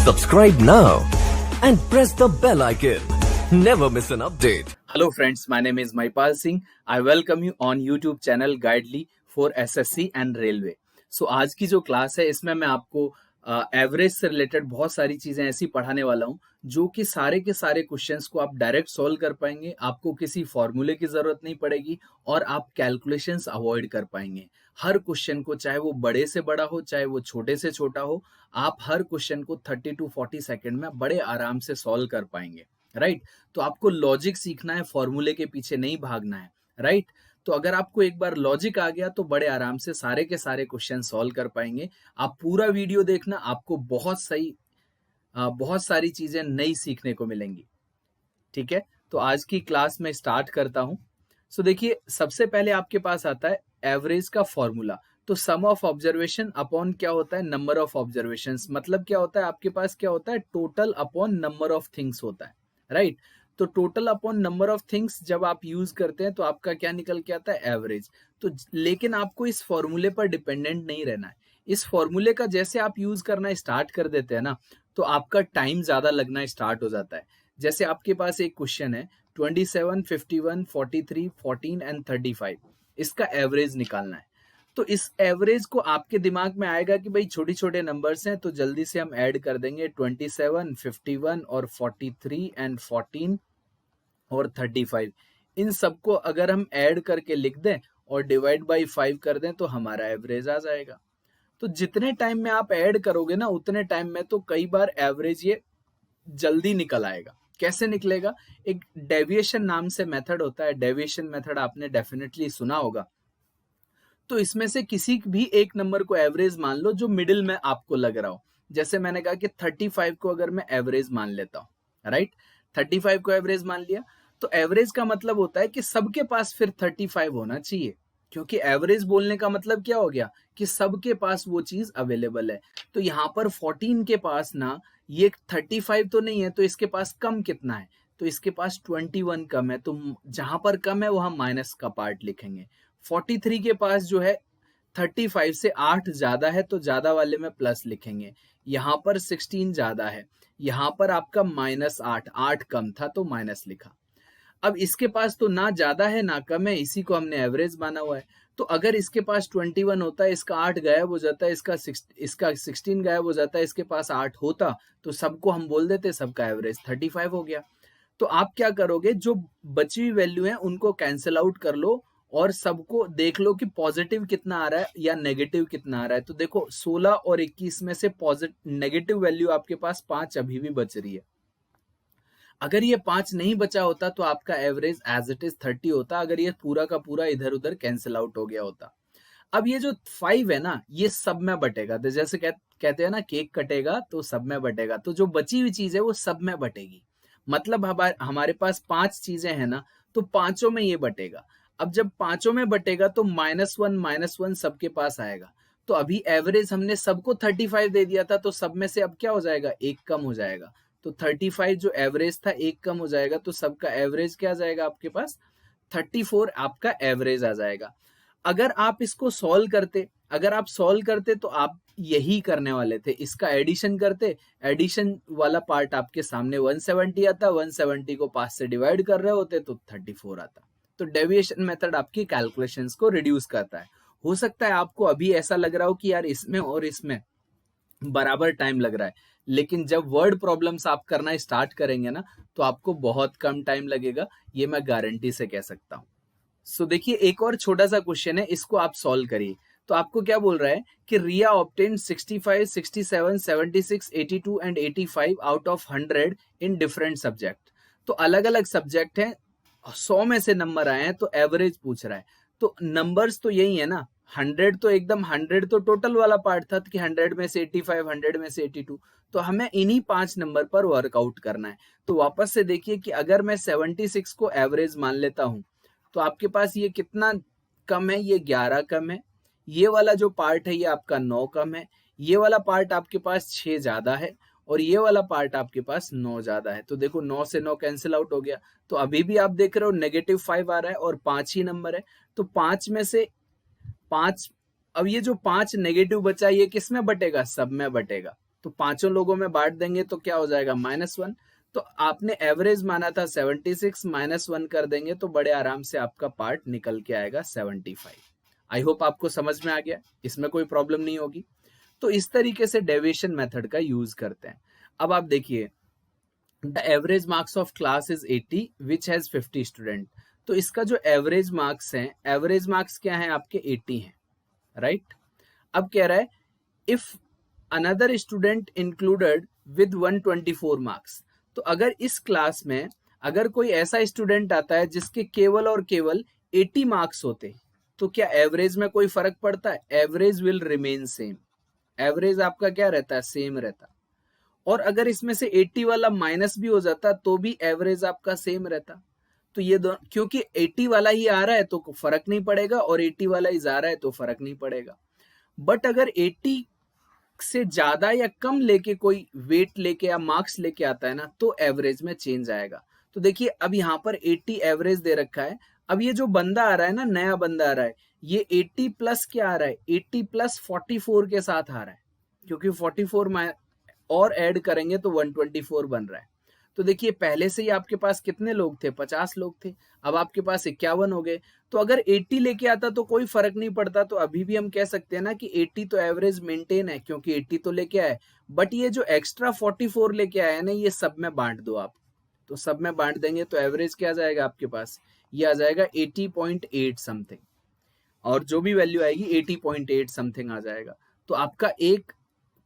Subscribe now and press the bell icon. Never miss an update. Hello friends, my name is Maipal Singh. I welcome you on YouTube channel Guidely for SSC and Railway. So आज की जो class है इसमें मैं आपको average से related बहुत सारी चीजें ऐसी पढ़ाने वाला हूं जो कि सारे के सारे क्वेश्चंस को आप डायरेक्ट सॉल्व कर पाएंगे। आपको किसी फॉर्मूले की जरूरत नहीं पड़ेगी और आप कैलकुलेशंस अवॉइड कर पाएंगे। हर क्वेश्चन को, चाहे वो बड़े से बड़ा हो चाहे वो छोटे से छोटा हो, आप हर क्वेश्चन को 30 to 40 सेकेंड में बड़े आराम से सॉल्व कर पाएंगे। राइट, तो आपको लॉजिक सीखना है, फॉर्मूले के पीछे नहीं भागना है। राइट, तो अगर आपको एक बार लॉजिक आ गया तो बड़े आराम से सारे के सारे क्वेश्चन सॉल्व कर पाएंगे। आप पूरा वीडियो देखना, आपको बहुत सारी चीजें नई सीखने को मिलेंगी। ठीक है, तो आज की क्लास में स्टार्ट करता हूं। सो देखिए, सबसे पहले आपके पास आता है एवरेज का फॉर्मूला। तो सम ऑफ ऑब्जर्वेशन अपॉन क्या होता है, नंबर ऑफ ऑब्जर्वेशंस। मतलब क्या होता है, आपके पास क्या होता है, total upon number of things होता है। राइट, तो total upon number of things जब आप यूज करते हैं तो आपका क्या निकल के आता है, एवरेज। तो लेकिन आपको इस फॉर्मूले पर डिपेंडेंट नहीं रहना है। इस फॉर्मूले का जैसे आप यूज करना स्टार्ट कर देते हैं ना, तो आपका टाइम ज्यादा लगना स्टार्ट हो जाता है। जैसे आपके पास एक क्वेश्चन है 27, 51, 43, 14 एंड 35, इसका एवरेज निकालना है। तो इस एवरेज को आपके दिमाग में आएगा कि भाई छोटे छोटे नंबर्स हैं, तो जल्दी से हम ऐड कर देंगे 27, 51 और 43 एंड 14 और 35। इन सबको अगर हम ऐड करके लिख दें और डिवाइड बाय 5 कर दें तो हमारा एवरेज आ जाएगा। तो जितने टाइम में आप ऐड करोगे ना, उतने टाइम में तो कई बार एवरेज ये जल्दी निकल आएगा। कैसे निकलेगा, एक डेविएशन नाम से मेथड होता है। डेविएशन मेथड आपने डेफिनेटली सुना होगा। तो इसमें से किसी भी एक नंबर को एवरेज मान लो जो मिडिल में आपको लग रहा हो। जैसे मैंने कहा कि 35 को अगर मैं एवरेज मान लेता हूं, राइट, 35 को एवरेज मान लिया, तो एवरेज का मतलब होता है कि सबके पास फिर 35 होना चाहिए, क्योंकि एवरेज बोलने का मतलब क्या हो गया कि सबके पास वो चीज अवेलेबल है। तो यहाँ पर 14 के पास ना ये 35 तो नहीं है, तो इसके पास कम कितना है, तो इसके पास 21 कम है। तो जहां पर कम है वहां माइनस का पार्ट लिखेंगे। 43 के पास जो है 35 से 8 ज्यादा है, तो ज्यादा वाले में प्लस लिखेंगे। यहाँ पर 16 ज्यादा है, यहाँ पर आपका -8, 8 कम था तो माइनस लिखा। अब इसके पास तो ना ज्यादा है ना कम है, इसी को हमने एवरेज माना हुआ है। तो अगर इसके पास 21 होता है, इसका 8 गायब हो जाता है, इसका 16 गायब हो जाता है, इसके पास 8 होता, तो सबको हम बोल देते सबका एवरेज 35 हो गया। तो आप क्या करोगे, जो बची हुई वैल्यू है उनको कैंसिल आउट कर लो और सबको देख लो कि पॉजिटिव कितना आ रहा है या नेगेटिव कितना आ रहा है। तो देखो 16 और 21 में से नेगेटिव वैल्यू आपके पास 5 अभी भी बच रही है। अगर ये 5 नहीं बचा होता तो आपका एवरेज एज इट इज 30 होता, अगर ये पूरा का पूरा इधर उधर कैंसिल आउट हो गया होता। अब ये जो 5 है ना, ये सब में बटेगा। तो जैसे कहते हैं ना, केक कटेगा तो सब में बटेगा, तो जो बची हुई चीज है वो सब में बटेगी। मतलब हमारे पास 5 चीजें हैं ना, तो पांचों में ये बटेगा। अब जब पांचों में बटेगा तो -1 सबके पास आएगा। तो अभी एवरेज हमने सबको 35 दे दिया था, तो सब में से अब क्या हो जाएगा, एक कम हो जाएगा। तो 35 जो एवरेज था एक कम हो जाएगा, तो सबका एवरेज क्या आ जाएगा आपके पास, 34 आपका एवरेज आ जाएगा। अगर आप इसको सॉल्व करते तो आप यही करने वाले थे, इसका एडिशन करते, एडिशन वाला पार्ट आपके सामने 170 आता, 170 को 5 से डिवाइड कर रहे होते तो 34 आता। तो डेविएशन मेथड आपकी कैलकुलेशंस को रिड्यूस करता है। हो सकता है आपको अभी ऐसा लग रहा हो कि यार इसमें और इसमें बराबर टाइम लग रहा है, लेकिन जब वर्ड प्रॉब्लम्स आप करना स्टार्ट करेंगे ना, तो आपको बहुत कम टाइम लगेगा, ये मैं गारंटी से कह सकता हूं। सो देखिए, एक और छोटा सा क्वेश्चन है, इसको आप सॉल्व करिए। तो आपको क्या बोल रहा है कि Riya obtain 65, 67, 76, 82 and 85 out of 100 in different subject. तो अलग अलग सब्जेक्ट हैं, 100 में से नंबर आए हैं, तो एवरेज पूछ रहा है। तो नंबर्स तो यही है ना, 100 तो एकदम 100 तो टोटल वाला पार्ट था कि 100 में से 85, 100 में से 82। तो हमें इन्हीं 5 नंबर पर वर्कआउट करना है। तो वापस से देखिए कि अगर मैं 76 को एवरेज मान लेता हूं, तो आपके पास ये कितना कम है, ये 11 कम है। ये वाला जो पार्ट है ये आपका 9 कम है। ये वाला पार्ट आपके पास 6 ज्यादा है और ये वाला पार्ट आपके पास 9 ज्यादा है। तो देखो 9 से 9 कैंसिल आउट हो गया। तो अभी भी आप देख रहे हो -5 आ रहा है और 5 ही नंबर है। तो 5 में से 5, अब ये जो 5 नेगेटिव बचा ये किस में बटेगा, सब में बटेगा। तो पांचों लोगों में बांट देंगे तो क्या हो जाएगा -1। तो आपने एवरेज माना था 76, -1 कर देंगे तो बड़े आराम से आपका पार्ट निकल के आएगा 75। आई होप आपको समझ में आ गया, इसमें कोई प्रॉब्लम नहीं होगी। तो इस तरीके से डेविएशन मेथड का यूज करते हैं। अब आप देखिए, the average marks of class is 80 which has 50 student. तो इसका जो एवरेज मार्क्स हैं, एवरेज मार्क्स क्या है आपके 80 हैं, राइट। अब कह रहा है if another student included with 124 marks. तो अगर इस क्लास में अगर कोई ऐसा स्टूडेंट आता है जिसके केवल और केवल 80 मार्क्स होते, तो क्या एवरेज में कोई फर्क पड़ता है? Average will remain same. Average आपका क्या रहता है? सेम रहता। और अगर इसमें से 80 वाला माइनस भी हो जाता तो भी एवरेज आपका सेम रहता। तो ये दोनों, क्योंकि 80 वाला ही आ रहा है तो फर्क नहीं पड़ेगा, और 80 वाला ही जा रहा है तो फर्क नहीं पड़ेगा। बट अगर 80 से ज्यादा या कम लेके कोई वेट लेके या मार्क्स लेके आता है ना, तो एवरेज में चेंज आएगा। तो देखिए अब यहाँ पर 80 एवरेज दे रखा है। अब ये जो बंदा आ रहा है ना, नया बंदा आ रहा है, ये 80 प्लस क्या आ रहा है? 80 प्लस 44 के साथ आ रहा है, क्योंकि 44 और ऐड करेंगे तो 124 बन रहा है। तो देखिए पहले से ही आपके पास कितने लोग थे? 50 लोग थे। अब आपके पास 51 हो गए। तो अगर 80 लेके आता तो कोई फर्क नहीं पड़ता, तो अभी भी हम कह सकते हैं ना कि 80 तो एवरेज मेंटेन है, क्योंकि 80 तो लेके आए। बट ये जो एक्स्ट्रा 44 लेके आया है ना, ये सब में बांट दो आप। तो सब में बांट देंगे तो एवरेज क्या आ जाएगा आपके पास? ये आ जाएगा 80.8 समथिंग, और जो भी वैल्यू आएगी 80.8 समथिंग आ जाएगा। तो आपका एक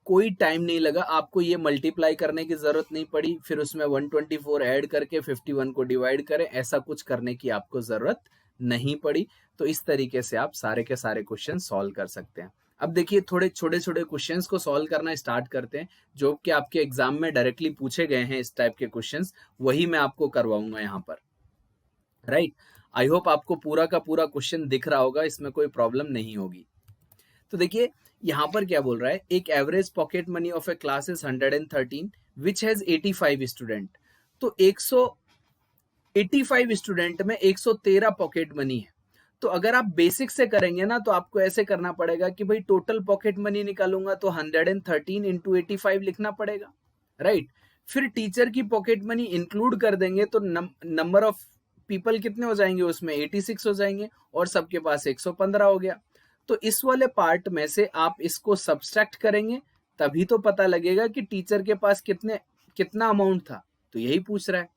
कोई टाइम नहीं लगा, आपको ये मल्टीप्लाई करने की जरूरत नहीं पड़ी, फिर उसमें 124 ऐड करके 51 को डिवाइड करें, ऐसा कुछ करने की आपको जरूरत नहीं पड़ी। तो इस तरीके से आप सारे के सारे क्वेश्चन सॉल्व कर सकते हैं। अब देखिए थोड़े छोटे छोटे क्वेश्चंस को सॉल्व करना स्टार्ट करते हैं, जो कि आपके एग्जाम में डायरेक्टली पूछे गए हैं। इस टाइप के क्वेश्चंस वही मैं आपको करवाऊंगा यहाँ पर, राइट। आई होप आपको पूरा का पूरा क्वेश्चन दिख रहा होगा, इसमें कोई प्रॉब्लम नहीं होगी। तो देखिए यहां पर क्या बोल रहा है, एक average pocket money of A class is 113 which has 85 student. तो 185 स्टूडेंट में 113 पॉकेट मनी है। तो अगर आप बेसिक से करेंगे ना, तो आपको ऐसे करना पड़ेगा कि भाई टोटल पॉकेट मनी निकालूंगा तो 113 इंटू 85 लिखना पड़ेगा, राइट। फिर टीचर की पॉकेट मनी इंक्लूड कर देंगे तो नंबर ऑफ पीपल कितने हो जाएंगे उसमें? 86 हो जाएंगे, और सबके पास 115 हो गया। तो इस वाले पार्ट में से आप इसको सब्सट्रैक्ट करेंगे, तभी तो पता लगेगा कि टीचर के पास कितना अमाउंट था। तो यही पूछ रहा है।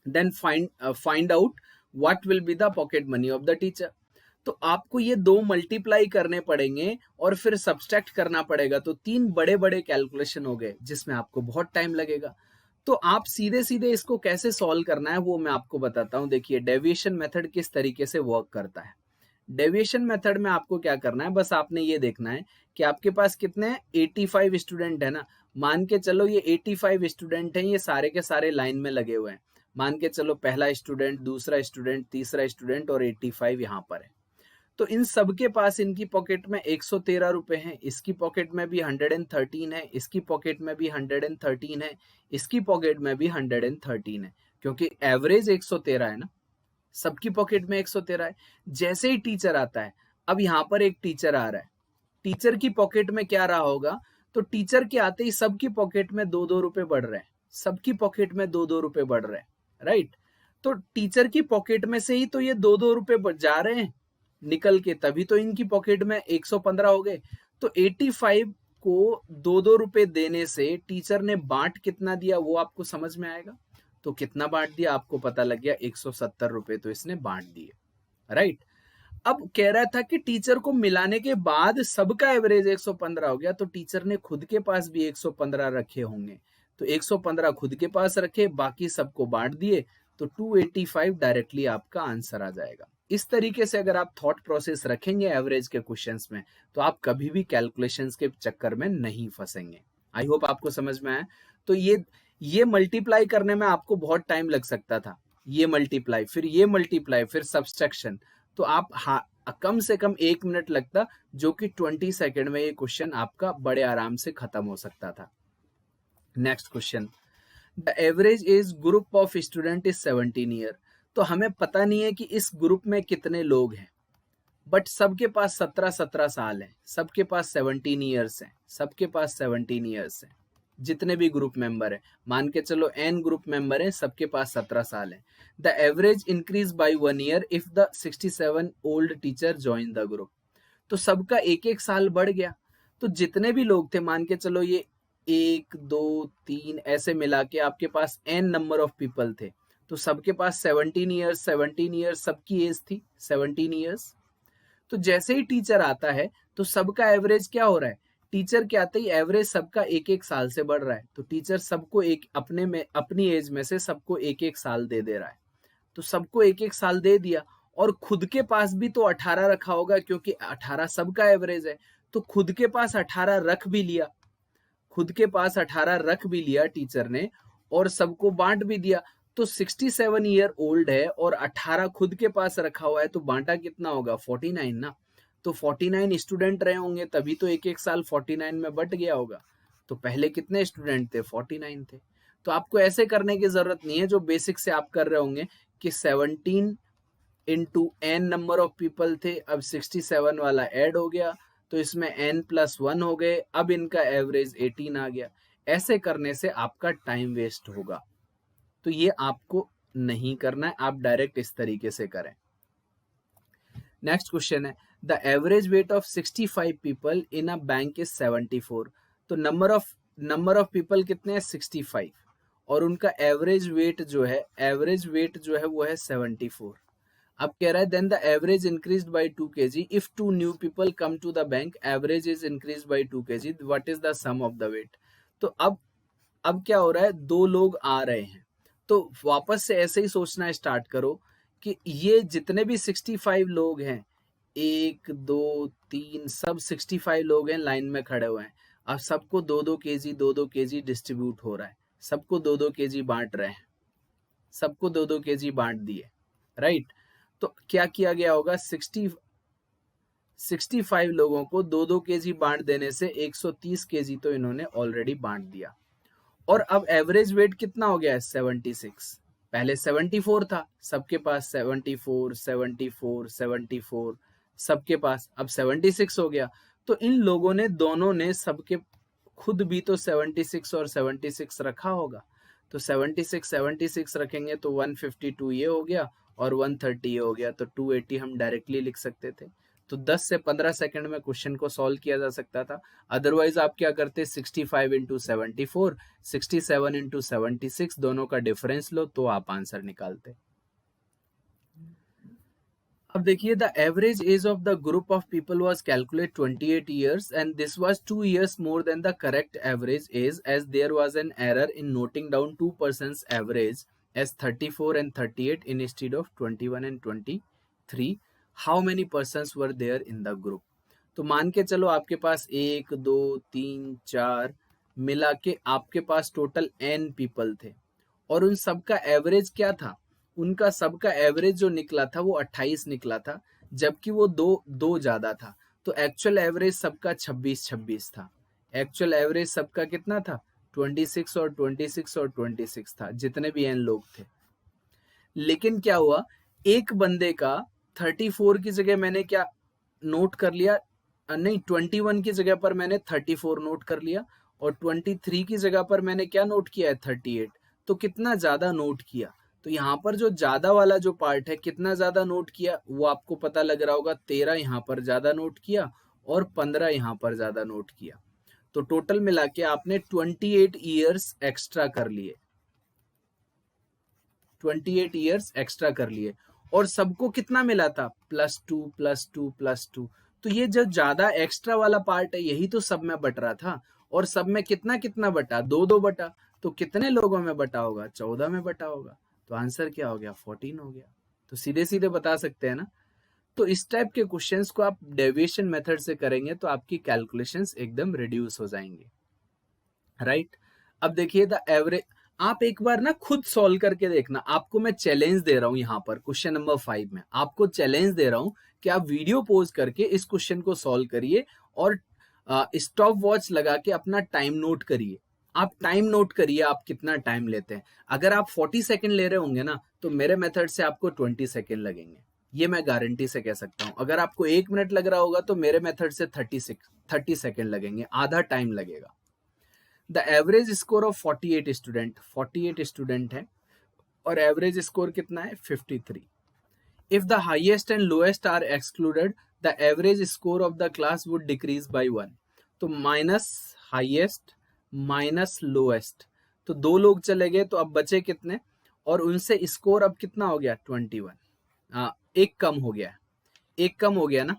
Then find out what will be the pocket money of the teacher. तो आपको ये दो मल्टीप्लाई करने पड़ेंगे और फिर सब्सट्रैक्ट करना पड़ेगा। तो 3 बड़े बड़े कैलकुलेशन हो गए, जिसमें आपको बहुत टाइम लगेगा। तो आप सीधे सीधे इसको कैसे सॉल्व करना है वो मैं आपको बताता हूं। देखिए डेविएशन मेथड किस तरीके से वर्क करता है। डेविएशन मेथड में आपको क्या करना है, बस आपने ये देखना है कि आपके पास कितने 85 स्टूडेंट है ना। मान के चलो ये 85 स्टूडेंट हैं, ये सारे के सारे लाइन में लगे हुए हैं। मान के चलो पहला स्टूडेंट, दूसरा स्टूडेंट, तीसरा स्टूडेंट और 85 यहाँ पर है। तो इन सबके पास इनकी पॉकेट में 113 रुपए हैं, इसकी पॉकेट में भी 113 है, इसकी पॉकेट में भी 113 है, इसकी पॉकेट में भी 113 है, क्योंकि एवरेज 113 है ना, सबकी पॉकेट में 113 है। जैसे ही टीचर आता है, अब यहाँ पर एक टीचर आ रहा है, टीचर की पॉकेट में क्या रहा होगा? तो टीचर के आते ही सबकी पॉकेट में 2-2 रुपए बढ़ रहे हैं, सबकी पॉकेट में 2-2 रुपए बढ़ रहे हैं, राइट। तो टीचर की पॉकेट में से ही तो ये 2-2 रुपए जा रहे हैं निकल के, तभी तो इनकी पॉकेट में 115 हो गए। तो 85 को 2-2 रुपए देने से टीचर ने बांट कितना दिया वो आपको समझ में आएगा। तो कितना बांट दिया आपको पता लग गया, 170 रुपए तो इसने बांट दिए, राइट। अब कह रहा था कि टीचर को मिलाने के बाद सबका एवरेज 115 हो गया, तो टीचर ने खुद के पास भी 115 रखे होंगे। तो 115 खुद के पास रखे, बाकी सबको बांट दिए, तो 285 डायरेक्टली आपका आंसर आ जाएगा। इस तरीके से अगर आप थॉट प्रोसेस रखेंगे एवरेज के क्वेश्चंस में, तो आप कभी भी कैलकुलेशंस के चक्कर में नहीं फंसेंगे। आई होप आपको समझ में आया। तो ये मल्टीप्लाई करने में आपको बहुत टाइम लग सकता था, ये मल्टीप्लाई, फिर सब्सट्रैक्शन। तो आप कम से कम 1 मिनट लगता, जो कि 20 सेकेंड में ये क्वेश्चन आपका बड़े आराम से खत्म हो सकता था। Next question, the average age group of student is 17 year. तो हमें पता नहीं है कि इस ग्रुप में कितने लोग हैं। बट सबके पास 17-17 साल है, सबके पास 17 ईयर्स है, सबके पास 17 ईयर्स है, जितने भी ग्रुप मेंबर है, मान के चलो n ग्रुप मेंबर है, सबके पास 17 साल है. The average increase by 1 year if the 67 old teacher join the group. तो सबका एक एक साल बढ़ गया. तो जितने भी लोग थे, मान के चलो ये 1 2 3 ऐसे मिला के आपके पास n नंबर ऑफ पीपल थे, तो सबके पास 17 ईयर्स, 17 ईयर्स सबकी एज थी, 17 ईयर्स. तो जैसे ही टीचर आता है तो सबका एवरेज क्या हो रहा है, टीचर के आते ही एवरेज सबका एक एक साल से बढ़ रहा है. तो टीचर सबको एक अपनी एज में से सबको एक एक साल दे रहा है. तो सबको एक एक साल दे दिया, और खुद के पास भी तो 18 रखा होगा, क्योंकि 18 सबका एवरेज है. तो खुद के पास 18 रख भी लिया, खुद के पास 18 रख भी लिया टीचर ने, और सबको बांट भी दिया. तो 67 ईयर ओल्ड है और 18 खुद के पास रखा हुआ है, तो बांटा कितना होगा, 49 ना. तो 49 स्टूडेंट रहे होंगे, तभी तो एक एक साल 49 में बट गया होगा. तो पहले कितने स्टूडेंट थे, 49 थे. तो आपको ऐसे करने की जरूरत नहीं है जो बेसिक से आप कर रहे होंगे कि 17 into n number of people थे, अब 67 वाला ऐड हो गया, तो इसमें n+1 हो गए, अब इनका एवरेज 18 आ गया. ऐसे करने से आपका टाइम वेस्ट होगा, तो ये आपको नहीं करना है, आप डायरेक्ट इस तरीके से करें. नेक्स्ट क्वेश्चन है, the average weight of 65 people in a bank is 74. तो नंबर ऑफ पीपल कितने हैं, 65, और उनका एवरेज वेट जो है वो है 74. अब कह रहा है then the average increased by 2 kg if 2 new people come to the bank, average is increased by 2 kg, what is the sum of the weight. तो अब क्या हो रहा है, 2 लोग आ रहे हैं, तो वापस से ऐसे ही सोचना स्टार्ट करो कि ये जितने भी 65 लोग हैं, 1 2 3 सब 65 लोग हैं, लाइन में खड़े हुए हैं. अब सबको 2-2 kg 2-2 kg डिस्ट्रीब्यूट हो रहा है, सबको 2-2 kg बांट रहे हैं, सबको 2-2 kg बांट दिए, राइट. तो क्या किया गया होगा, 65 लोगों को 2-2 kg बांट देने से 130 kg तो इन्होंने ऑलरेडी बांट दिया. और अब एवरेज वेट कितना हो गया है, 76. पहले 74 था सबके पास, 74 सबके पास, अब 76 हो गया. तो इन लोगों ने दोनों ने सबके खुद भी तो 76 और 76 रखा होगा. तो 76 रखेंगे तो 152 ये हो गया और 130 ये हो गया, तो 280 हम डायरेक्टली लिख सकते थे. तो 10 से 15 सेकंड में क्वेश्चन को सॉल्व किया जा सकता था. अदरवाइज आप क्या करते, 65 इंटू 74, 67 इंटू 76 दोनों का डिफरेंस लो तो आप आंसर निकालते. अब देखिए, the average age of the group of people was calculate 28 years and this was 2 years more than the correct average age age there was an error in noting down 2 persons average as 34 and 38 instead of 21 and 23. How many persons were there in the group? तो मान के चलो आपके पास 1 2 3 4 मिला के आपके पास total n people थे, और उन सबका एवरेज क्या था, उनका सबका एवरेज जो निकला था वो 28 निकला था, जबकि वो दो ज्यादा था. तो एक्चुअल एवरेज सबका 26 था. एक्चुअल एवरेज सबका कितना था, 26 और 26 और 26 था, जितने भी n लोग थे. लेकिन क्या हुआ, एक बंदे का 34 की जगह मैंने क्या नोट कर लिया, नहीं 21 की जगह पर मैंने 34 नोट कर लिया, और 23 की जगह पर मैंने क्या नोट किया है, 38. तो कितना ज्यादा नोट किया. तो यहाँ पर जो ज्यादा वाला जो पार्ट है, कितना ज्यादा नोट किया वो आपको पता लग रहा होगा, 13 यहाँ पर ज्यादा नोट किया और 15 यहाँ पर ज्यादा नोट किया. तो टोटल मिला के आपने 28 ईयर्स एक्स्ट्रा कर लिए, 28 ईयर्स एक्स्ट्रा कर लिए. और सबको कितना मिला था, +2 +2 +2. तो ये जो ज्यादा एक्स्ट्रा वाला पार्ट है यही तो सब में बट रहा था, और सब में कितना कितना बटा, 2 बटा. तो कितने लोगों में बटा होगा, 14 में बटा होगा. तो आंसर क्या हो गया, 14 हो गया. तो सीधे सीधे बता सकते हैं ना. तो इस टाइप के क्वेश्चंस को आप डेविएशन मेथड से करेंगे तो आपकी कैलकुलेशंस एकदम रिड्यूस हो जाएंगे, राइट. अब देखिए द एवरेज, आप एक बार ना खुद सॉल्व करके देखना. आपको मैं चैलेंज दे रहा हूं यहाँ पर क्वेश्चन नंबर 5 में, आपको चैलेंज दे रहा हूं कि आप वीडियो पॉज करके इस क्वेश्चन को सॉल्व करिए और स्टॉप वॉच लगा के अपना टाइम नोट करिए. आप टाइम नोट करिए, आप कितना टाइम लेते हैं. अगर आप 40 सेकंड ले रहे होंगे ना, तो मेरे मेथड से आपको 20 सेकंड लगेंगे. ये मैं गारंटी से कह सकता हूं। अगर आपको 1 मिनट लग रहा होगा तो मेरे मेथड से 30 सेकेंड लगेंगे, आधा टाइम लगेगा। The average score of 48 student है और एवरेज स्कोर कितना है 53। If the highest and lowest are excluded the average score of the class would decrease by 1। तो माइनस हाईएस्ट माइनस लोएस्ट, तो 2 लोग चले गए तो अब बचे कितने, और उनसे स्कोर अब कितना हो गया 21। एक कम हो गया, एक कम हो गया ना,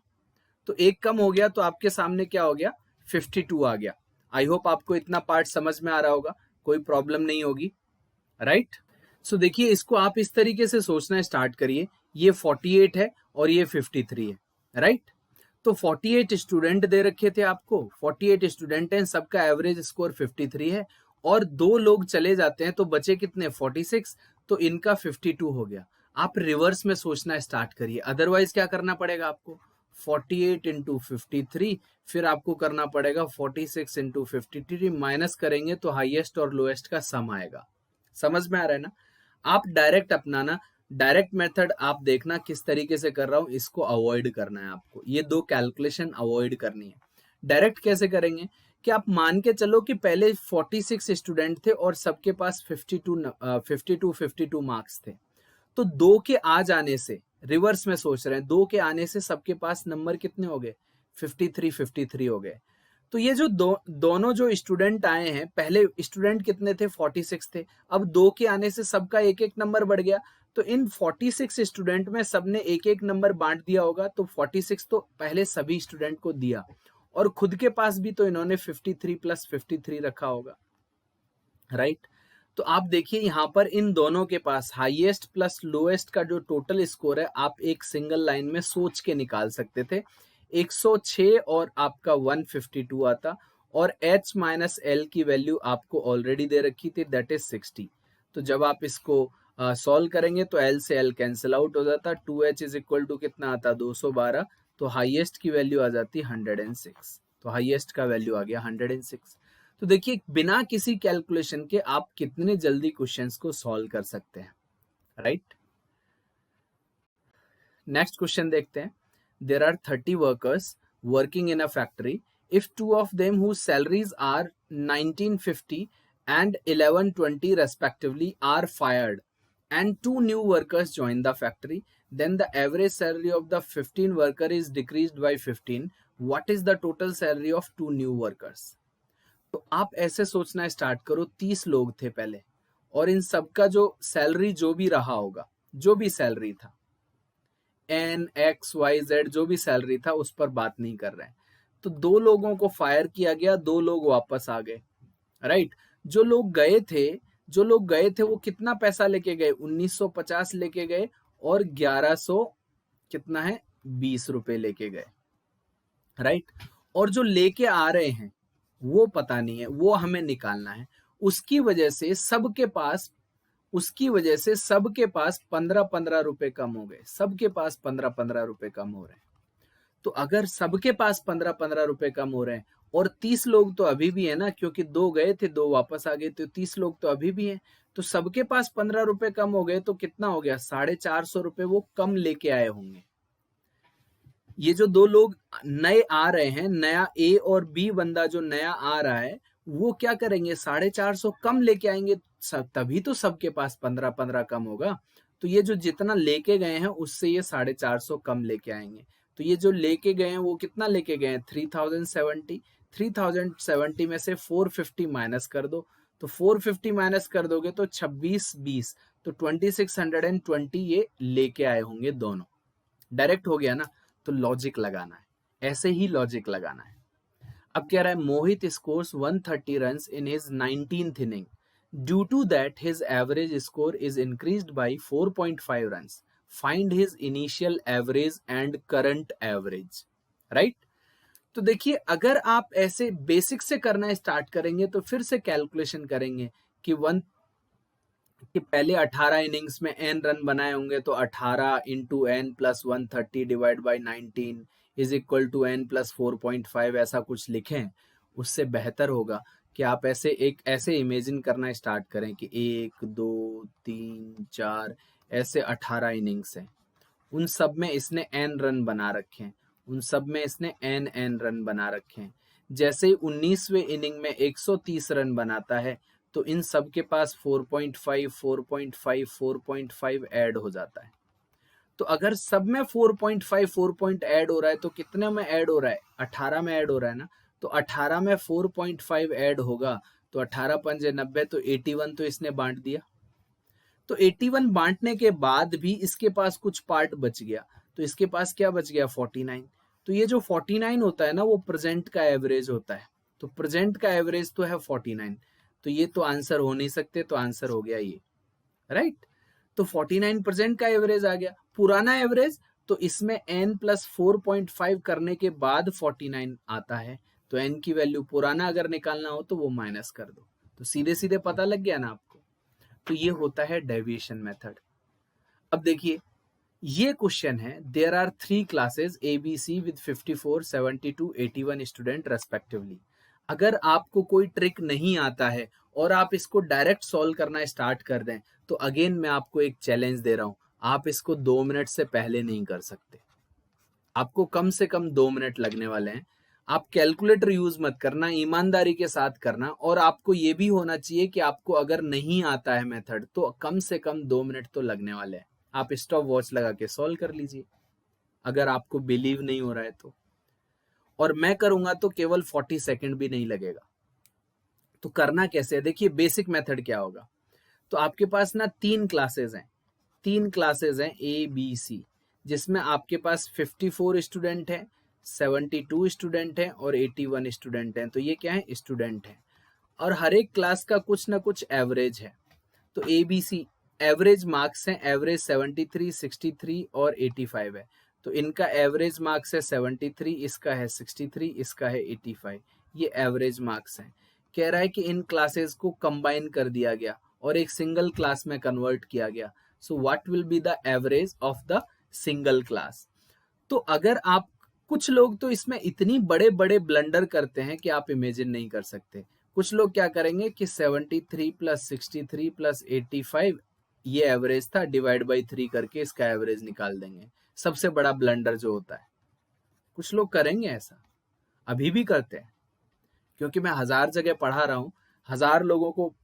तो एक कम हो गया तो आपके सामने क्या हो गया 52 आ गया। आई होप आपको इतना पार्ट समझ में आ रहा होगा, कोई प्रॉब्लम नहीं होगी, राइट। सो देखिए इसको आप इस तरीके से सोचना स्टार्ट करिए, ये 48 है और ये 53 है, राइट। तो 48 स्टूडेंट दे रखे थे आपको, 48 स्टूडेंट हैं, सबका एवरेज स्कोर 53 है और 2 लोग चले जाते हैं तो बचे कितने 46, तो इनका 52 हो गया। आप रिवर्स में सोचना स्टार्ट करिए, अदरवाइज क्या करना पड़ेगा आपको 48 इंटू 53, फिर आपको करना पड़ेगा 46 इंटू 53, माइनस करेंगे तो हाईएस्ट और लोएस्ट का सम आएगा। समझ में आ रहा है ना। आप डायरेक्ट अपनाना, डायरेक्ट मेथड आप देखना किस तरीके से कर रहा हूं, इसको अवॉइड करना है आपको, ये 2 कैलकुलेशन अवॉइड करनी है। डायरेक्ट कैसे करेंगे कि आप मान के चलो कि पहले 46 स्टूडेंट थे और सबके पास 52 मार्क्स थे, तो 2 के आ जाने से, रिवर्स में सोच रहे हैं, 2 के आने से सबके पास नंबर कितने हो गए 53 हो गए। तो ये जो दोनों जो स्टूडेंट आए हैं, पहले स्टूडेंट कितने थे 46 थे, अब 2 के आने से सबका एक एक नंबर बढ़ गया, तो इन 46 स्टूडेंट में सबने एक एक नंबर बांट दिया होगा, तो 46 तो पहले सभी स्टूडेंट को दिया और खुद के पास भी तो इन्होंने 53 प्लस 53 रखा होगा, राइट। तो आप देखिए यहाँ पर इन दोनों के पास हाईएस्ट प्लस लोएस्ट का जो टोटल स्कोर है आप एक सिंगल लाइन में सोच के निकाल सकते थे, 106 और आपका 152 आता, और h माइनस एल की वैल्यू आपको ऑलरेडी दे रखी थी, दैट इज 60। तो जब आप इसको सॉल्व करेंगे तो l से l कैंसिल आउट हो जाता, 2h इज इक्वल टू कितना आता 212, तो हाईएस्ट की वैल्यू आ जाती 106, तो हाईएस्ट का वैल्यू आ गया 106। तो देखिए बिना किसी कैलकुलेशन के आप कितने जल्दी क्वेश्चंस को सॉल्व कर सकते हैं, राइट। नेक्स्ट क्वेश्चन देखते हैं। There are 30 workers working in a factory, if 2 of them whose salaries are 1950 and 1120 respectively are fired and 2 new workers join the factory, then the average salary of the 15 worker is decreased by 15. What is the total salary of 2 new workers? तो आप ऐसे सोचना start करो, 30 लोग थे पहले और इन सबका जो सैलरी जो भी रहा होगा, जो भी सैलरी था एन एक्स वाई जेड जो भी सैलरी था उस पर बात नहीं कर रहे हैं, तो 2 लोगों को फायर किया गया, 2 लोग वापस आ गए, राइट। जो लोग गए थे वो कितना पैसा लेके गए 1950 लेके गए और 1100 कितना है 20 रुपए लेके गए, राइट। और जो लेके आ रहे हैं वो पता नहीं है, वो हमें निकालना है। उसकी वजह से सबके पास 15-15 रुपए कम हो गए, सबके पास 15-15 रुपए कम हो रहे हैं। तो अगर सबके पास 15-15 रुपए कम हो रहे हैं और 30 लोग तो अभी भी है ना, क्योंकि 2 गए थे 2 वापस आ गए, तो 30 लोग तो अभी भी हैं, तो सबके पास 15 रुपए कम हो गए, तो कितना हो गया 450 रुपए वो कम लेके आए होंगे। ये जो 2 लोग नए आ रहे हैं, नया ए और बी बंदा जो नया आ रहा है वो क्या करेंगे 450 कम लेके आएंगे, तभी तो सबके पास 15-15 कम होगा। तो ये जो जितना लेके गए हैं उससे ये 450 कम लेके आएंगे। तो ये जो लेके गए हैं वो कितना लेके गए हैं 3070 में से 450 माइनस कर दो, तो 450 माइनस कर दोगे तो 26-20, तो 2620 ये लेके आए होंगे दोनों। डायरेक्ट हो गया ना, तो लॉजिक लगाना है, ऐसे ही लॉजिक लगाना है। अब कह रहा है Mohit scores 130 runs in his 19th inning, due to that his average score is increased by 4.5 runs, find his initial average and current average, right. तो देखिए अगर आप ऐसे बेसिक से करना स्टार्ट करेंगे तो फिर से कैलकुलेशन करेंगे कि पहले 18 इनिंग्स में n रन बनाए होंगे, तो 18 into n plus 130 divide by 19 is equal to n plus 4.5, ऐसा कुछ लिखें। उससे बेहतर होगा कि आप ऐसे इमेजिन करना स्टार्ट करें कि 1 2 3 4 ऐसे 18 इनिंग्स हैं उन सब में इसने n रन बना रखे हैं, उन सब में इसने n रन बना रखे हैं। जैसे ही 19वें इनिंग में 130 रन बनाता है तो इन सब के पास 4.5 4.5 4.5 ऐड हो जाता है। तो अगर सब में 4.5 4 ऐड हो रहा है तो कितने में ऐड हो रहा है, 18 में ऐड हो रहा है ना। तो 18 में 4.5 ऐड होगा तो 18 पंजे 90, तो 81 तो इसने बांट दिया। तो 81 बांटने के बाद भी इसके पास कुछ पार्ट बच गया, तो इसके पास क्या बच गया, 49। तो ये जो 49 होता है ना वो प्रेजेंट का एवरेज होता है, तो प्रेजेंट का एवरेज तो है 49। तो ये तो आंसर हो नहीं सकते, तो आंसर हो गया ये, राइट। तो 49% का एवरेज आ गया। पुराना एवरेज तो इसमें n प्लस 4.5 करने के बाद 49 आता है, तो n की वैल्यू पुराना अगर निकालना हो तो वो माइनस कर दो, तो सीधे सीधे पता लग गया ना आपको। तो ये होता है डेविएशन मेथड। अब देखिए ये क्वेश्चन है, there are 3 classes ABC with 54 72 81 student respectively. अगर आपको कोई ट्रिक नहीं आता है और आप इसको डायरेक्ट सॉल्व करना स्टार्ट कर दें तो अगेन मैं आपको एक चैलेंज दे रहा हूं, आप इसको 2 मिनट से पहले नहीं कर सकते, आपको कम से कम 2 मिनट लगने वाले हैं। आप कैलकुलेटर यूज मत करना, ईमानदारी के साथ करना, और आपको ये भी होना चाहिए कि आपको अगर नहीं आता है मेथड तो कम से कम 2 मिनट तो लगने वाले हैं। आप स्टॉप वॉच लगा के सॉल्व कर लीजिए अगर आपको बिलीव नहीं हो रहा है तो, और मैं करूंगा तो केवल 40 सेकंड भी नहीं लगेगा। तो करना कैसे है, देखिए बेसिक मेथड क्या होगा। तो आपके पास ना 3 क्लासेस हैं, 3 क्लासेस हैं ABC, जिसमें आपके पास 54 स्टूडेंट हैं, 72 स्टूडेंट हैं और 81 स्टूडेंट हैं। तो ये क्या है, स्टूडेंट हैं, और हर एक क्लास का कुछ ना कुछ एवरेज है। तो ABC एवरेज मार्क्स हैं, एवरेज 73 63 और 85 है। तो इनका एवरेज मार्क्स है 73, इसका है 63, इसका है 85, ये एवरेज मार्क्स हैं। कह रहा है कि इन क्लासेस को कंबाइन कर दिया गया और एक सिंगल क्लास में कन्वर्ट किया गया। So what will be the average of the single class. तो अगर आप, कुछ लोग तो इसमें इतनी बड़े बड़े ब्लंडर करते हैं कि आप इमेजिन नहीं कर सकते। कुछ लोग क्या करेंगे कि 73 प्लस 63 प्लस 85 ये एवरेज था, डिवाइड बाई 3 करके इसका एवरेज निकाल देंगे। सबसे बड़ा ब्लंडर जो होता है, कुछ लोग करेंगे ऐसा, अभी भी करते हैं, क्योंकि मैं 1000 जगह पढ़ा रहा हूँ, 1000 लोगों को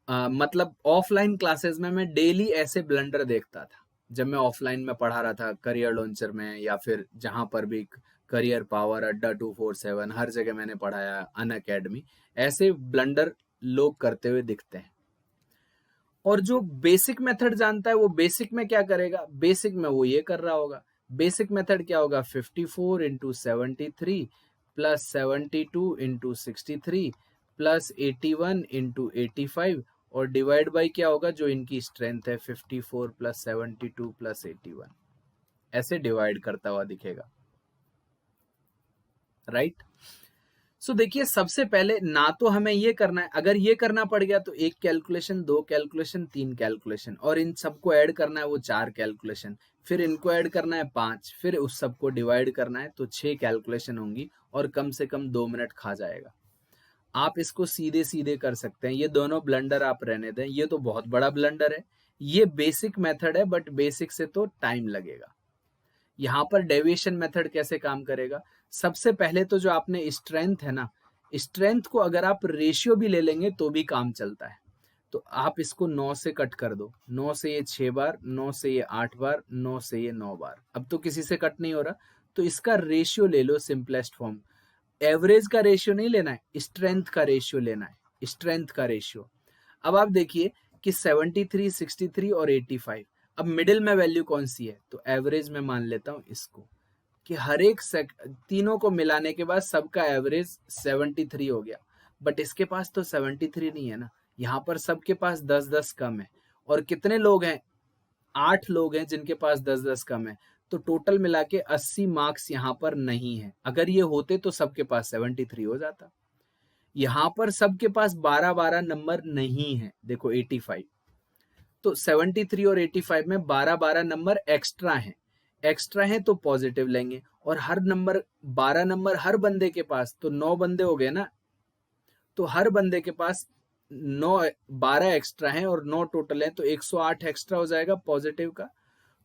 मतलब ऑफलाइन क्लासेस में मैं डेली ऐसे ब्लंडर देखता था। जब मैं ऑफलाइन में पढ़ा रहा था करियर लॉन्चर में, या फिर जहां पर भी, करियर पावर, अड्डा 247, हर जगह मैंने पढ़ाया, अन अकेडमी, ऐसे ब्लंडर लोग करते हुए दिखते हैं। और जो बेसिक मेथड जानता है वो बेसिक में क्या करेगा, बेसिक में वो ये कर रहा होगा। बेसिक मेथड क्या होगा, 54 into 73 plus 72 into 63 plus 81 into 85 और डिवाइड बाई क्या होगा, जो इनकी स्ट्रेंथ है 54 प्लस 72 प्लस 81, ऐसे डिवाइड करता हुआ दिखेगा, राइट। सो देखिए सबसे पहले ना तो हमें ये करना है, अगर ये करना पड़ गया तो 1 कैलकुलेशन, 2 कैलकुलेशन, 3 कैलकुलेशन, और इन सबको ऐड करना है वो 4 कैलकुलेशन, फिर इनको ऐड करना है 5, फिर उस सबको डिवाइड करना है, तो 6 कैलकुलेशन होंगी और कम से कम 2 मिनट खा जाएगा। आप इसको सीधे सीधे कर सकते हैं, ये दोनों ब्लंडर आप रहने दें, ये तो बहुत बड़ा ब्लंडर है। ये बेसिक मेथड है, बट बेसिक से तो टाइम लगेगा। यहाँ पर डेविएशन मेथड कैसे काम करेगा, सबसे पहले तो जो आपने स्ट्रेंथ है ना, स्ट्रेंथ को अगर आप रेशियो भी ले लेंगे तो भी काम चलता है। तो आप इसको 9 से कट कर दो, 9 से ये 6 बार, 9 से ये 8 बार, 9 से ये 9 बार, अब तो किसी से कट नहीं हो रहा, तो इसका रेशियो ले लो सिंपलेस्ट फॉर्म। एवरेज का रेशियो नहीं लेना है, स्ट्रेंथ का रेशियो लेना है, स्ट्रेंथ का रेशियो। अब आप देखिए कि 73 63 और 85, अब मिडिल में वैल्यू कौन सी है, तो एवरेज में मान लेता हूं इसको, कि हर एक तीनों को मिलाने के बाद सबका एवरेज 73 हो गया, बट इसके पास तो 73 नहीं है ना, यहाँ पर सबके पास 10-10 कम है, और कितने लोग हैं, 8 लोग हैं जिनके पास 10-10 कम है, तो टोटल मिला के 80 मार्क्स यहाँ पर नहीं है। अगर ये होते तो सबके पास 73 हो जाता। यहाँ पर सबके पास 12-12 नंबर नहीं है, देखो 85, तो 73 और 85 में 12-12 नंबर एक्स्ट्रा हैं, एक्स्ट्रा हैं तो पॉजिटिव लेंगे, और हर नंबर 12 नंबर हर बंदे के पास, तो 9 बंदे हो गए ना, तो हर बंदे के पास 9 12 एक्स्ट्रा हैं और 9 टोटल है, तो 108 एक्स्ट्रा हो जाएगा पॉजिटिव का।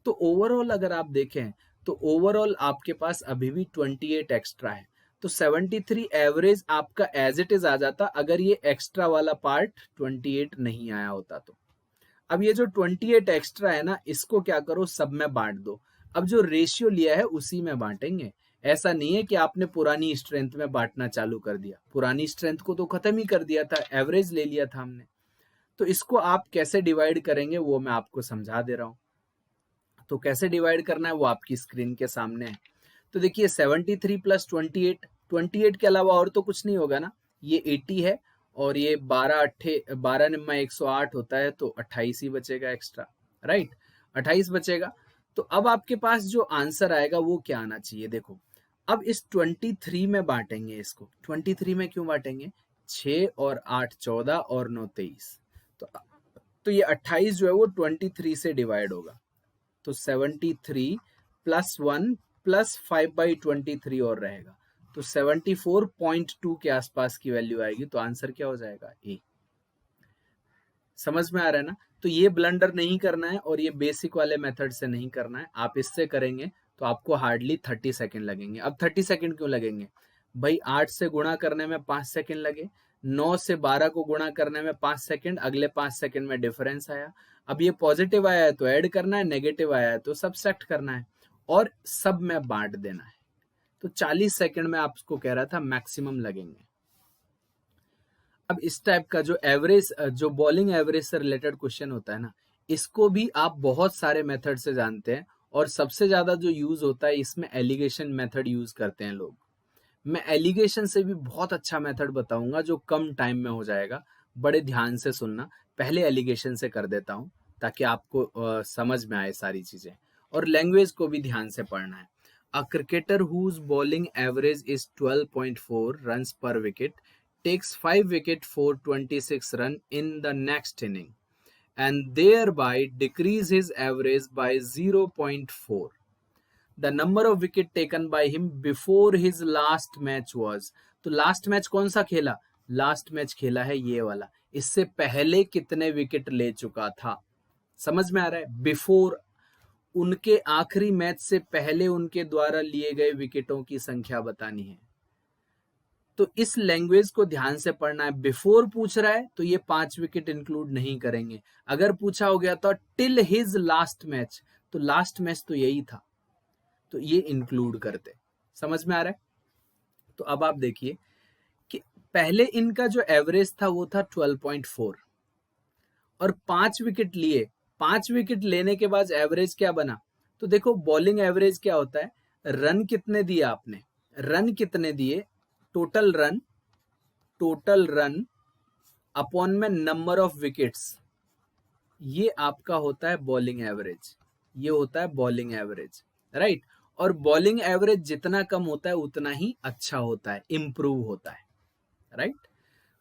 तो ओवरऑल अगर आप देखें तो ओवरऑल आपके पास अभी भी 28 एक्स्ट्रा है, तो 73 एवरेज आपका एज इट इज आ जाता अगर ये एक्स्ट्रा वाला पार्ट 28 नहीं आया होता तो। अब ये जो 28 एक्स्ट्रा है ना, इसको क्या करो, सब में बांट दो। अब जो रेशियो लिया है उसी में बांटेंगे। ऐसा नहीं है कि आपने पुरानी स्ट्रेंथ में बांटना चालू कर दिया, पुरानी स्ट्रेंथ को तो खत्म ही कर दिया था, एवरेज ले लिया था हमने। तो इसको आप कैसे डिवाइड करेंगे वो मैं आपको समझा दे रहा हूं। तो कैसे डिवाइड करना है वो आपकी स्क्रीन के सामने है। तो देखिए 73 प्लस 28 के अलावा और तो कुछ नहीं होगा ना, ये 80 है और ये 12 निम्मा 108 होता है, तो 28 ही बचेगा एक्स्ट्रा, राइट, 28 बचेगा। तो अब आपके पास जो आंसर आएगा वो क्या आना चाहिए, देखो अब इस 23 में बांटेंगे इसको। 23 में क्यों बांटेंगे, 6 और 8 14 और 9 23, तो ये 28 जो है वो 23 से डिवाइड होगा, तो 73 प्लस 1 प्लस 5/23 और रहेगा, तो 74.2 के आसपास की वैल्यू आएगी। तो आंसर क्या हो जाएगा, ए। समझ में आ रहा है ना। तो ये ब्लंडर नहीं करना है और ये बेसिक वाले मेथड से नहीं करना है। आप इससे करेंगे तो आपको हार्डली 30 सेकेंड लगेंगे। अब 30 सेकेंड क्यों लगेंगे भाई, 8 से गुणा करने में 5 सेकेंड लगे, 9 से 12 को गुणा करने में 5 सेकेंड, अगले 5 सेकेंड में डिफरेंस आया। अब ये पॉजिटिव आया है तो ऐड करना है, नेगेटिव आया है तो सब्ट्रैक्ट करना है और सब में बांट देना है। तो 40 सेकेंड में आपको कह रहा था मैक्सिमम लगेंगे। अब इस टाइप का जो एवरेज, जो बॉलिंग एवरेज से रिलेटेड क्वेश्चन होता है ना, इसको भी आप बहुत सारे मेथड से जानते हैं और सबसे ज्यादा जो यूज होता है इसमें एलिगेशन मेथड यूज करते हैं लोग। मैं एलिगेशन से भी बहुत अच्छा मेथड बताऊंगा जो कम टाइम में हो जाएगा, बड़े ध्यान से सुनना। पहले एलिगेशन से कर देता हूं ताकि आपको समझ में आए सारी चीजें, और लैंग्वेज को भी ध्यान से पढ़ना है। A cricketer whose bowling average is 12.4 runs per wicket takes 5 wicket for 26 run in the next inning and thereby decrease his average by 0.4. The number of wicket taken by him before his last match was, तो last match कौन सा खेला, last match खेला है ये वाला, इससे पहले कितने विकेट ले चुका था। समझ में आ रहा है, बिफोर, उनके आखिरी मैच से पहले उनके द्वारा लिए गए विकेटों की संख्या बतानी है। तो इस लैंग्वेज को ध्यान से पढ़ना है। बिफोर पूछ रहा है तो ये 5 विकेट इंक्लूड नहीं करेंगे। अगर पूछा हो गया तो टिल हिज लास्ट मैच, तो लास्ट मैच तो यही था, तो ये इंक्लूड करते। समझ में आ रहा है। तो अब आप देखिए कि पहले इनका जो एवरेज था वो था 12.4 और 5 विकेट लिए। 5 विकेट लेने के बाद एवरेज क्या बना, तो देखो बॉलिंग एवरेज क्या होता है, रन कितने दिए आपने, रन कितने दिए, टोटल रन अपॉन में नंबर ऑफ विकेट्स, ये आपका होता है बॉलिंग एवरेज, ये होता है बॉलिंग एवरेज, राइट। और बॉलिंग एवरेज जितना कम होता है उतना ही अच्छा होता है, इंप्रूव होता है, राइट।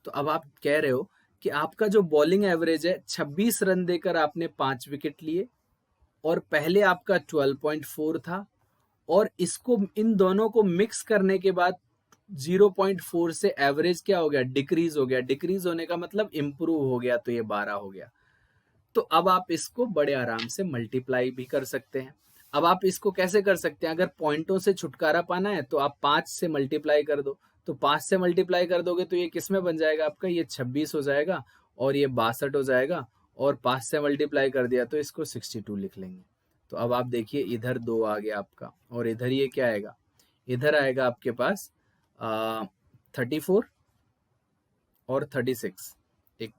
तो अब आप कह रहे हो कि आपका जो बॉलिंग एवरेज है 26 रन देकर आपने 5 विकेट लिए और पहले आपका 12.4 था, और इसको, इन दोनों को मिक्स करने के बाद 0.4 से एवरेज क्या हो गया, डिक्रीज हो गया। डिक्रीज होने का मतलब इंप्रूव हो गया, तो ये 12 हो गया। तो अब आप इसको बड़े आराम से मल्टीप्लाई भी कर सकते हैं। अब आप इसको कैसे कर सकते हैं, अगर पॉइंटों से छुटकारा पाना है तो आप 5 से मल्टीप्लाई कर दो, तो 5 से मल्टीप्लाई कर दोगे तो ये किस में बन जाएगा आपका, ये 26 हो जाएगा और ये 62 हो जाएगा, और 5 से मल्टीप्लाई कर दिया तो इसको 62 लिख लेंगे। तो अब आप देखिए इधर 2 आ गया आपका, और इधर ये क्या आएगा, इधर आएगा आपके पास 34 और 36, एक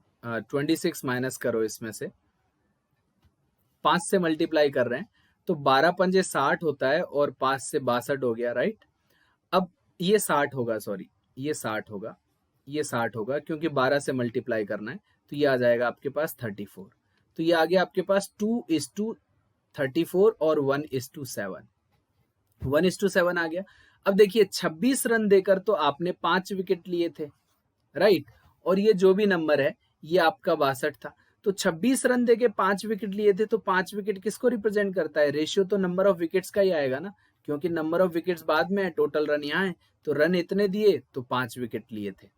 26 माइनस करो इसमें से, 5 से मल्टीप्लाई कर रहे हैं तो 12 पंजे 60 होता है और 5 से 62 हो गया, राइट। अब ये 60 होगा, सॉरी ये 60 होगा, ये 60 होगा क्योंकि 12 से मल्टीप्लाई करना है, तो ये आ जाएगा आपके पास 34। तो ये आ गया आपके पास 2:34 और 1:7, 1:7 आ गया। अब देखिए 26 रन देकर तो आपने 5 विकेट लिए थे, राइट, और ये जो भी नंबर है ये आपका 62 था। तो 26 रन देके 5 विकेट लिए थे, तो 5 विकेट किसको रिप्रेजेंट करता है, रेशियो तो नंबर ऑफ विकेट्स का ही आएगा ना, क्योंकि नंबर ऑफ विकेट्स बाद में है, टोटल रन यहाँ है, तो रन इतने दिए तो 5 विकेट लिए थे।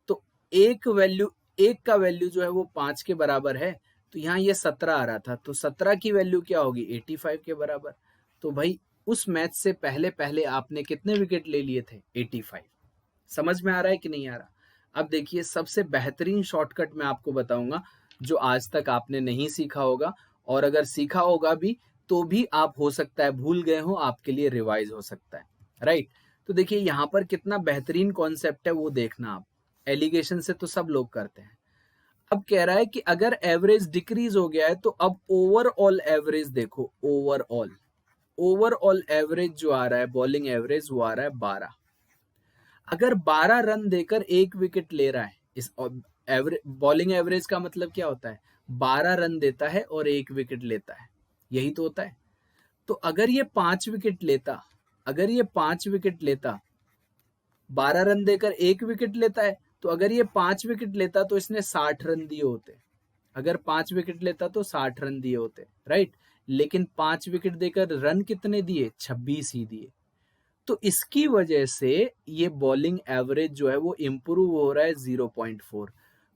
तो एक का वैल्यू जो है वो 5 के बराबर है, तो यहाँ ये 17 आ रहा था, तो 17 की वैल्यू क्या होगी 85 के बराबर। तो भाई उस मैच से पहले पहले आपने कितने विकेट ले लिए थे 85। समझ में आ रहा है कि नहीं आ रहा? अब देखिए सबसे बेहतरीन शॉर्टकट मैं आपको बताऊंगा जो आज तक आपने नहीं सीखा होगा, और अगर सीखा होगा भी तो भी आप हो सकता है भूल गए हो, आपके लिए रिवाइज हो सकता है, राइट। तो देखिए यहाँ पर कितना बेहतरीन कॉन्सेप्ट है वो देखना आप। एलिगेशन से तो सब लोग करते हैं। अब कह रहा है कि अगर एवरेज डिक्रीज हो गया है तो अब ओवरऑल एवरेज देखो, ओवरऑल एवरेज जो आ रहा है बॉलिंग एवरेज वो आ रहा है 12। अगर 12 रन देकर एक विकेट ले रहा है, इस बॉलिंग एवरेज का मतलब क्या होता है 12 रन देता है और एक विकेट लेता है, यही तो होता है। तो अगर ये 5 विकेट लेता, 12 रन देकर एक विकेट लेता है, तो अगर ये 5 विकेट लेता तो इसने 60 रन दिए होते। अगर 5 विकेट लेता तो 60 रन दिए होते, राइट। लेकिन 5 विकेट देकर रन कितने दिए 26 ही दिए। तो इसकी वजह से ये बॉलिंग एवरेज जो है वो इंप्रूव हो रहा है 0.4।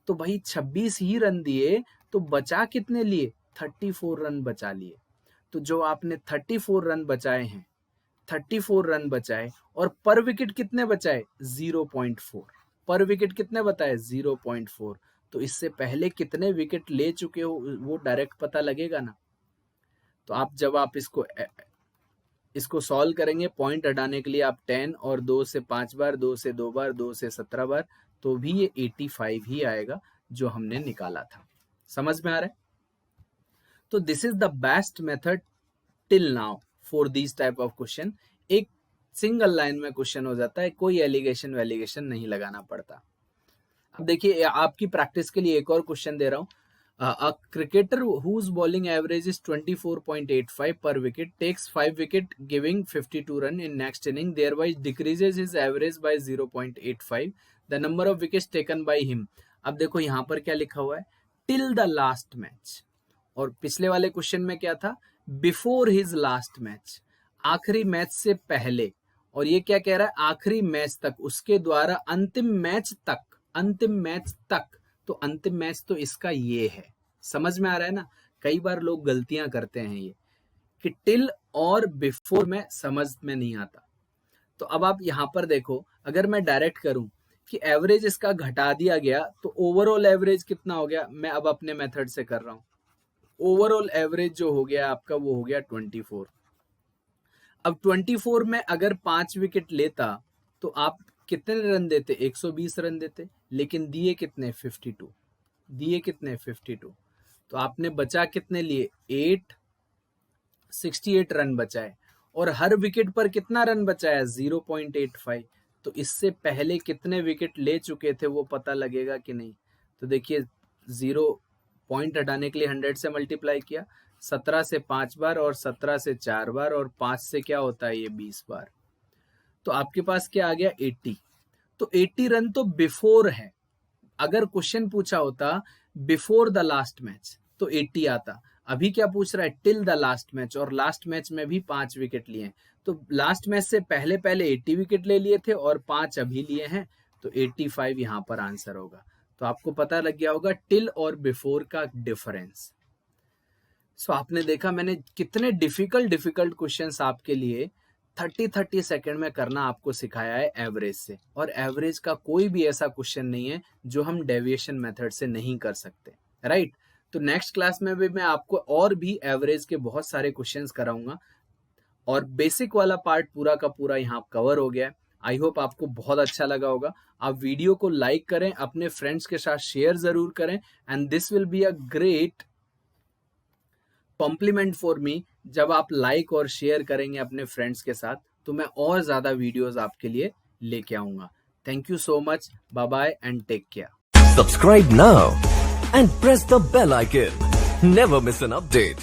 तो भाई 26 ही रन दिए तो बचा कितने लिए 34 रन बचा लिए। तो जो आपने 34 रन बचाए हैं, 34 रन बचाए और पर विकेट कितने बचाए 0.4, पर विकेट कितने बताए 0.4। तो इससे पहले कितने विकेट ले चुके हो वो डायरेक्ट पता लगेगा ना। तो आप जब आप इसको सॉल्व करेंगे पॉइंट हटाने के लिए आप 10 और 2 से 5 बार, 2 से 2 बार, 2 से 17 बार, तो भी ये 85 ही आएगा जो हमने निकाला था। समझ में आ रहा है? तो this is the best method till now for this type of question. एक सिंगल लाइन में क्वेश्चन हो जाता है, कोई एलिगेशन वेलिगेशन नहीं लगाना पड़ता। अब देखिए आपकी प्रैक्टिस के लिए एक और क्वेश्चन दे रहा हूं। A cricketer whose bowling average is 24.85 per wicket takes 5 wicket giving 52 run in next inning, thereby decreases his average by 0.85. The number of wickets taken by him. अब देखो यहाँ पर क्या लिखा हुआ है till the last match, और पिछले वाले क्वेश्चन में क्या था before his last match, आखिरी मैच से पहले, और ये क्या कह रहा है आखिरी मैच तक, उसके द्वारा अंतिम मैच तक। तो अंतिम मैच तो इसका ये है। समझ में आ रहा है ना? कई बार लोग गलतियां करते हैं ये कि टिल और बिफोर में समझ में नहीं आता। तो अब आप यहां पर देखो, अगर मैं डायरेक्ट करूं कि एवरेज इसका घटा दिया गया तो ओवरऑल एवरेज कितना हो गया, मैं अब अपने मेथड से कर रहा हूं। ओवरऑल एवरेज जो हो गया आपका वो हो गया 24। अब 24 में अगर 5 विकेट लेता तो आप कितने रन देते 120 रन देते, लेकिन दिए कितने 52। तो आपने बचा कितने लिए 68 रन बचाए, और हर विकेट पर कितना रन बचाया 0.85। तो इससे पहले कितने विकेट ले चुके थे वो पता लगेगा कि नहीं। तो देखिए 0 पॉइंट हटाने के लिए 100 से मल्टीप्लाई किया, 17 से 5 बार और 17 से 4 बार और 5 से क्या होता है ये 20 बार। तो आपके पास क्या आ गया 80। तो 80 रन तो बिफोर है। अगर क्वेश्चन पूछा होता बिफोर द लास्ट मैच तो 80 आता। अभी क्या पूछ रहा है टिल द लास्ट मैच, और लास्ट मैच में भी 5 विकेट लिए हैं। तो लास्ट मैच से पहले 80 विकेट ले लिए थे और 5 अभी लिए हैं, तो 85 यहाँ पर आंसर होगा। तो आपको पता लग गया होगा टिल और बिफोर का डिफरेंस। सो आपने देखा मैंने कितने डिफिकल्ट क्वेश्चंस आपके लिए 30 सेकंड में करना आपको सिखाया है एवरेज से। और एवरेज का कोई भी ऐसा क्वेश्चन नहीं है जो हम डेविएशन मेथड से नहीं कर सकते, राइट। तो नेक्स्ट क्लास में भी मैं आपको और भी एवरेज के बहुत सारे क्वेश्चंस कराऊंगा, और बेसिक वाला पार्ट पूरा का पूरा यहाँ कवर हो गया है। आई होप आपको बहुत अच्छा लगा होगा। आप वीडियो को लाइक करें, अपने फ्रेंड्स के साथ शेयर जरूर करें, and this will be a great complement for me. जब आप लाइक और शेयर करेंगे अपने फ्रेंड्स के साथ तो मैं और ज्यादा वीडियोस आपके लिए लेके आऊंगा। Thank you so much, bye bye and take care. Subscribe now and press the bell icon. Never miss an update.